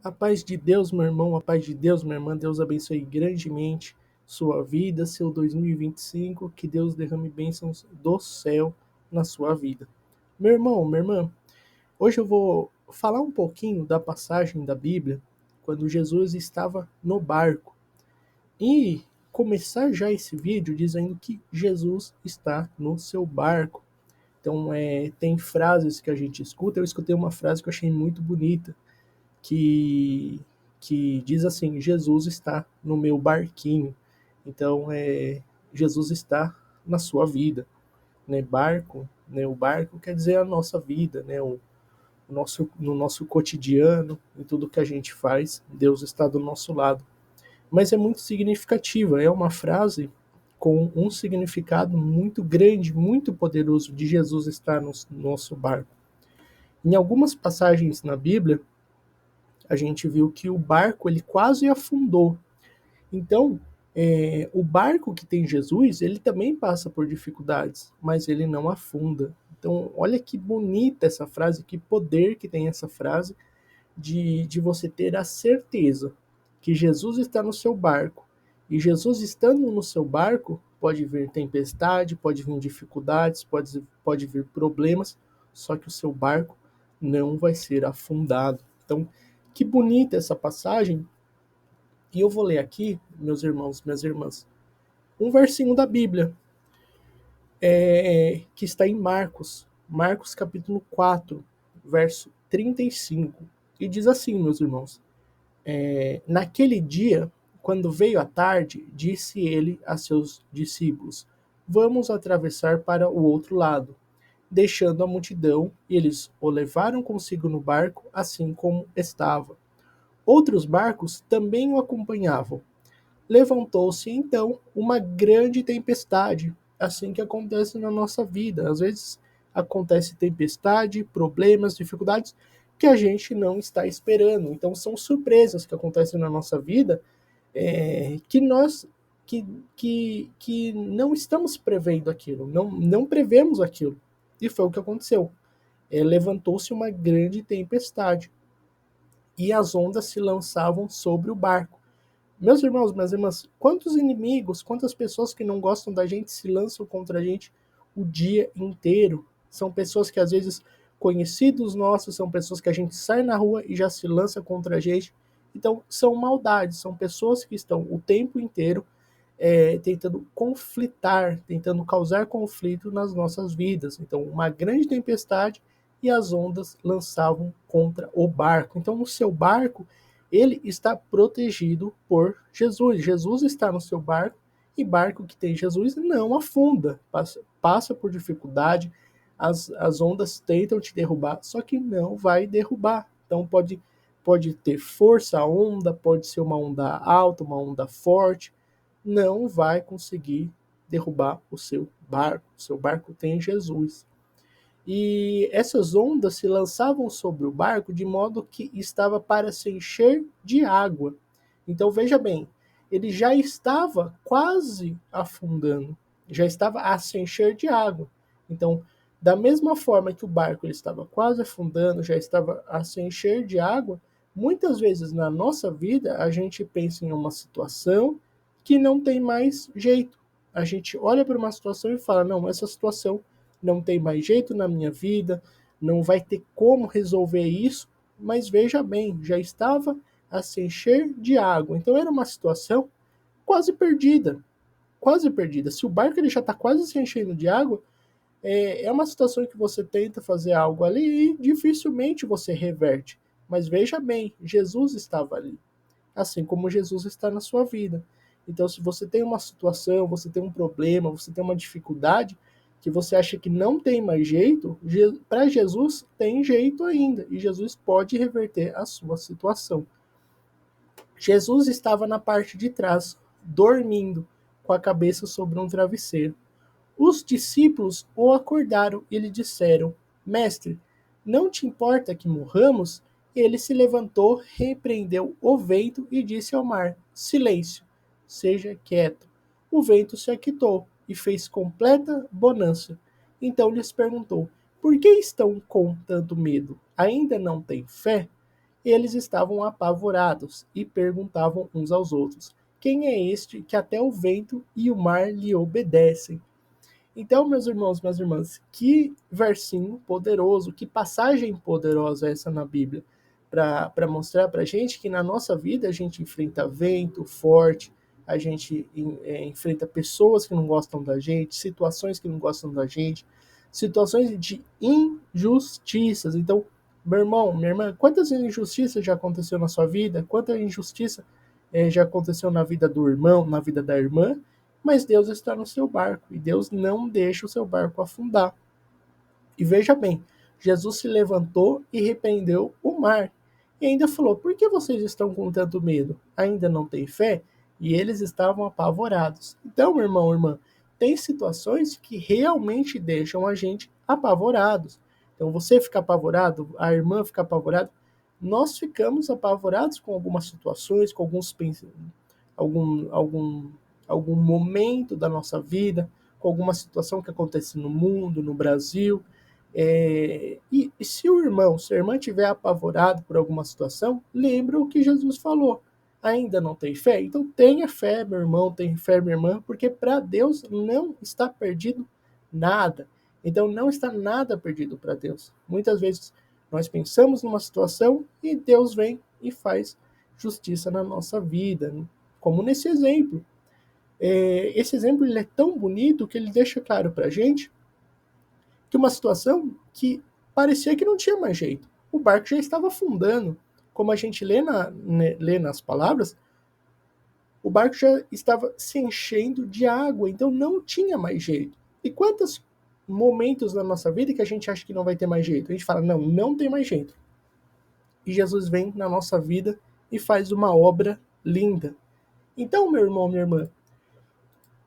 A paz de Deus, meu irmão, a paz de Deus, minha irmã, Deus abençoe grandemente sua vida, seu 2025, que Deus derrame bênçãos do céu na sua vida. Meu irmão, minha irmã, hoje eu vou falar um pouquinho da passagem da Bíblia, quando Jesus estava no barco. E começar já esse vídeo dizendo que Jesus está no seu barco. Então, tem frases que a gente escuta, eu escutei uma frase que eu achei muito bonita, que, que diz assim: Jesus está no meu barquinho. Então, Jesus está na sua vida. Né? Barco, né? O barco quer dizer a nossa vida, né? No nosso cotidiano, em tudo que a gente faz, Deus está do nosso lado. Mas é muito significativa, é uma frase com um significado muito grande, muito poderoso de Jesus estar no nosso barco. Em algumas passagens na Bíblia, a gente viu que o barco ele quase afundou. Então, o barco que tem Jesus, ele também passa por dificuldades, mas ele não afunda. Então, olha que bonita essa frase, que poder que tem essa frase de você ter a certeza que Jesus está no seu barco. E Jesus estando no seu barco, pode vir tempestade, pode vir dificuldades, pode vir problemas, só que o seu barco não vai ser afundado. Então, que bonita essa passagem. E eu vou ler aqui, meus irmãos, minhas irmãs, um versinho da Bíblia, que está em Marcos capítulo 4, verso 35. E diz assim, meus irmãos: naquele dia, quando veio a tarde, disse ele a seus discípulos: Vamos atravessar para o outro lado. Deixando a multidão, eles o levaram consigo no barco, assim como estava. Outros barcos também o acompanhavam. Levantou-se então uma grande tempestade, assim que acontece na nossa vida. Às vezes acontece tempestade, problemas, dificuldades que a gente não está esperando. Então são surpresas que acontecem na nossa vida, que nós que, que não estamos prevendo aquilo, não prevemos aquilo. E foi o que aconteceu. Levantou-se uma grande tempestade e as ondas se lançavam sobre o barco. Meus irmãos, minhas irmãs, quantos inimigos, quantas pessoas que não gostam da gente se lançam contra a gente o dia inteiro? São pessoas que às vezes conhecidos nossos, são pessoas que a gente sai na rua e já se lança contra a gente. Então, são maldades, são pessoas que estão o tempo inteiro tentando conflitar, tentando causar conflito nas nossas vidas. Então, uma grande tempestade e as ondas lançavam contra o barco. Então, o seu barco, ele está protegido por Jesus. Jesus está no seu barco e barco que tem Jesus não afunda, passa por dificuldade, as ondas tentam te derrubar, só que não vai derrubar. Então, pode ter força a onda, pode ser uma onda alta, uma onda forte, não vai conseguir derrubar o seu barco. O seu barco tem Jesus. E essas ondas se lançavam sobre o barco de modo que estava para se encher de água. Então veja bem, ele já estava quase afundando, já estava a se encher de água. Então, da mesma forma que o barco ele estava quase afundando, já estava a se encher de água, muitas vezes na nossa vida a gente pensa em uma situação que não tem mais jeito. A gente olha para uma situação e fala: não, essa situação não tem mais jeito na minha vida, não vai ter como resolver isso, mas veja bem, já estava a se encher de água. Então era uma situação quase perdida, quase perdida. Se o barco ele já está quase se enchendo de água, é uma situação que você tenta fazer algo ali e dificilmente você reverte. Mas veja bem, Jesus estava ali, assim como Jesus está na sua vida. Então, se você tem uma situação, você tem um problema, você tem uma dificuldade que você acha que não tem mais jeito, para Jesus tem jeito ainda e Jesus pode reverter a sua situação. Jesus estava na parte de trás, dormindo, com a cabeça sobre um travesseiro. Os discípulos o acordaram e lhe disseram: Mestre, não te importa que morramos? Ele se levantou, repreendeu o vento e disse ao mar: Silêncio, seja quieto. O vento se aquietou e fez completa bonança. Então lhes perguntou: Por que estão com tanto medo? Ainda não têm fé? Eles estavam apavorados e perguntavam uns aos outros: quem é este que até o vento e o mar lhe obedecem? Então, meus irmãos, minhas irmãs, que versinho poderoso, que passagem poderosa essa na Bíblia, para mostrar para a gente que na nossa vida a gente enfrenta vento forte, a gente enfrenta pessoas que não gostam da gente, situações que não gostam da gente, situações de injustiças. Então, meu irmão, minha irmã, quantas injustiças já aconteceu na sua vida? Quanta injustiça já aconteceu na vida do irmão, na vida da irmã? Mas Deus está no seu barco e Deus não deixa o seu barco afundar. E veja bem, Jesus se levantou e repreendeu o mar. E ainda falou: por que vocês estão com tanto medo? Ainda não têm fé? E eles estavam apavorados. Então, meu irmão, irmã, tem situações que realmente deixam a gente apavorados. Então, você fica apavorado, a irmã fica apavorada, nós ficamos apavorados com algumas situações, com alguns algum, algum, algum momento da nossa vida, com alguma situação que acontece no mundo, no Brasil. E se o irmão, se a irmã estiver apavorado por alguma situação, lembra o que Jesus falou. Ainda não tem fé? Então tenha fé, meu irmão, tenha fé, minha irmã, porque para Deus não está perdido nada. Então não está nada perdido para Deus. Muitas vezes nós pensamos numa situação e Deus vem e faz justiça na nossa vida, como nesse exemplo. Esse exemplo ele é tão bonito que ele deixa claro para a gente que uma situação que parecia que não tinha mais jeito. O barco já estava afundando. Como a gente lê nas palavras, o barco já estava se enchendo de água, então não tinha mais jeito. E quantos momentos na nossa vida que a gente acha que não vai ter mais jeito? A gente fala, não, não tem mais jeito. E Jesus vem na nossa vida e faz uma obra linda. Então, meu irmão, minha irmã,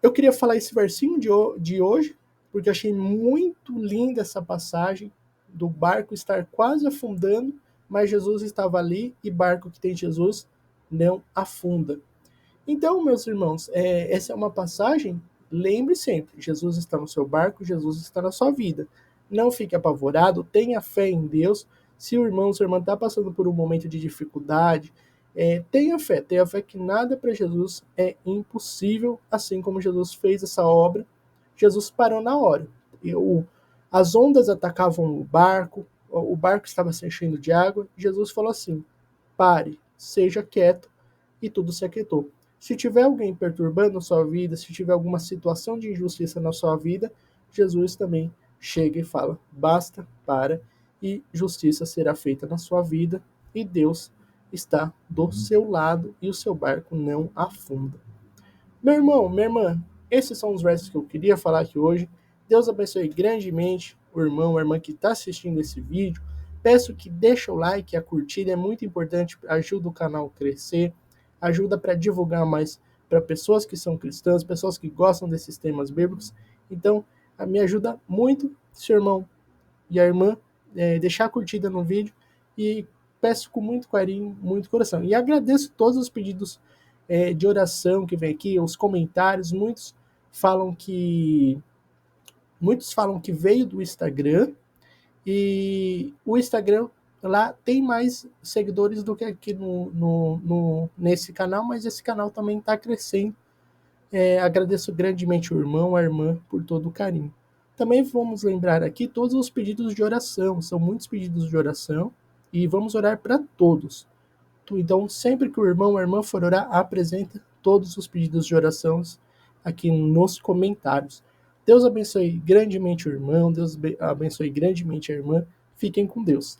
eu queria falar esse versinho de hoje, porque eu achei muito linda essa passagem do barco estar quase afundando, mas Jesus estava ali e barco que tem Jesus não afunda. Então, meus irmãos, essa é uma passagem, lembre sempre, Jesus está no seu barco, Jesus está na sua vida. Não fique apavorado, tenha fé em Deus. Se o irmão, sua irmã está passando por um momento de dificuldade, tenha fé que nada para Jesus é impossível, assim como Jesus fez essa obra, Jesus parou na hora. As ondas atacavam o barco estava se enchendo de água, Jesus falou assim, pare, seja quieto, e tudo se aquietou. Se tiver alguém perturbando a sua vida, se tiver alguma situação de injustiça na sua vida, Jesus também chega e fala, basta, para, e justiça será feita na sua vida, e Deus está do seu lado e o seu barco não afunda. Meu irmão, minha irmã, esses são os versos que eu queria falar aqui hoje. Deus abençoe grandemente o irmão, a irmã que está assistindo esse vídeo. Peço que deixe o like, a curtida é muito importante, ajuda o canal a crescer, ajuda para divulgar mais para pessoas que são cristãs, pessoas que gostam desses temas bíblicos. Então, me ajuda muito, seu irmão e a irmã, deixar a curtida no vídeo e peço com muito carinho, muito coração. E agradeço todos os pedidos de oração que vem aqui, os comentários, muitos falam que veio do Instagram e o Instagram lá tem mais seguidores do que aqui nesse canal, mas esse canal também está crescendo. Agradeço grandemente o irmão, a irmã, por todo o carinho. Também vamos lembrar aqui todos os pedidos de oração, são muitos pedidos de oração, e vamos orar para todos. Então, sempre que o irmão ou a irmã for orar, apresenta todos os pedidos de oração aqui nos comentários. Deus abençoe grandemente o irmão, Deus abençoe grandemente a irmã. Fiquem com Deus.